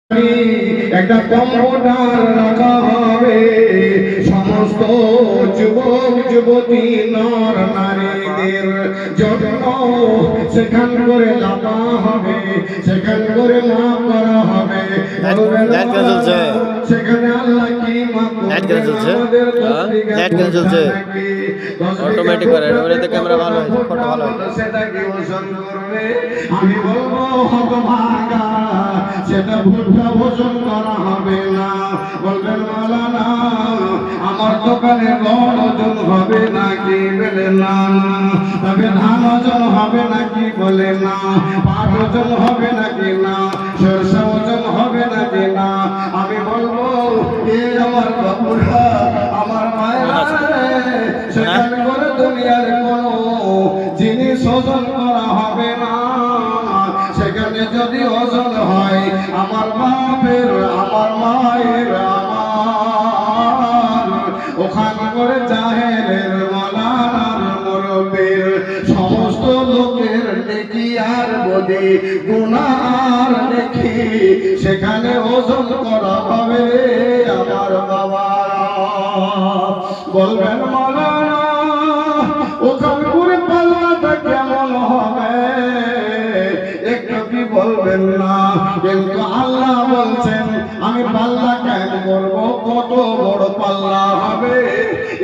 একটা কম্পিউটার রাখা হবে সমস্ত যুবক যুবতী নর নারীদের জন্য। সেখান করে লাভা হবে, সেখান করে মাফ করা হবে। সেখানে আল্লাহ কি মাফ করবে? আমাদের চলছে অটোমেটিক করে ওটাতে ক্যামেরা ভালো হয়েছে, ফটো ভালো হয়েছে। সেটা কি ওজন করবে? আমি বলবো হতভাগা, সেটা ভুট্টা ভোজন করা হবে না। বলবেন মাওলানা আমার দোকানে গড় ওজন হবে নাকি? বলে না। তবে ধান ওজন হবে নাকি? বলে না। পাট ওজন হবে নাকি? না। সরষে ওজন হবে নাকি? না। আমি বলবো এ আমার বাবুরা, আমার মায়েরা, সেখানে করে দুনিয়ার কোনো জিনিস ওজন করা হবে না। সেখানে যদি ওজন হয় আমার বাপের, আমার মায়ের, আমার ওখানে করে জাহেলের, মাওলানার, মুরব্বির সমস্ত লোকের নেকি আর বদি, গুনাহ আর নেকি সেখানে ওজন করা হবে। আমার বাবারা বলবেন মাওলানা ওখানে করে পাল্লাটা কেমন হবে? একটু কি বলবেন না? কিন্তু আল্লাহ বলছেন আমি পাল্লা কেন করবো, কত বড় পাল্লা হবে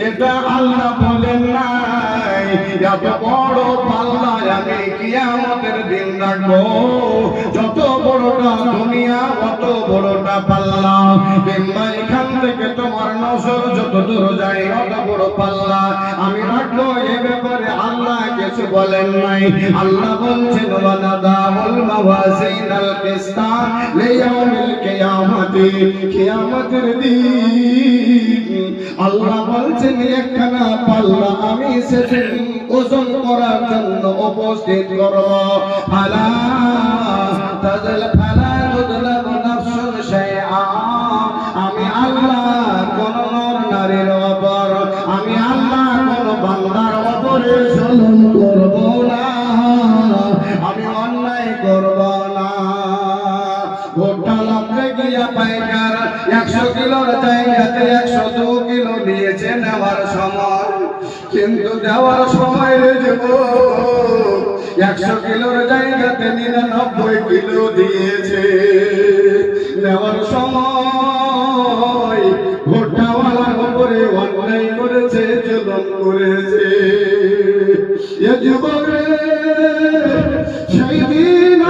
এটা আল্লাহ বলেন নাই। এত বড় পাল্লা আমি কিয়ামতের দিন রাখবো, যত বড়টা দুনিয়া অত বড়টা পাল্লা। কিংবা এখান থেকে তোমার নজর যত দূর যায় অত বড় পাল্লা আমি রাখবো। এ ব্যাপারে আল্লাহ কিছু বলেন নাই। আল্লাহ বলছেন ওয়ানাদাউল মাওয়াজিনাল কিসতা লিয়াউমিল কিয়ামতি, কিয়ামতের দিন আল্লাহ বলছেন একখানা পাল্লা আমি সেদিন ওজন করার জন্য উপস্থিত করব। ফালা তাজল ফালা তুদলাম নাফসুন শাইআ, আমি আল্লাহ কোন নর নারীর উপর, আমি আল্লাহ কোন বান্দার উপরে জুলুম করব না, আমি অন্যায় করব না। ভুট্টা লাভতে গিয়া পাইকার 100 কিলোর জায়গাতে 102 কিলো দিয়েছে নেওয়ার সময়, কিন্তু দেওয়ার সময় দেব 100 কিলোর জায়গাতে 99 কিলো দিয়েছে। নেওয়ার সময় ভুট্টাওয়ালার উপরে অন্যায় করেছে, জুলুম করেছে। এ যুবক রে, সেই দিন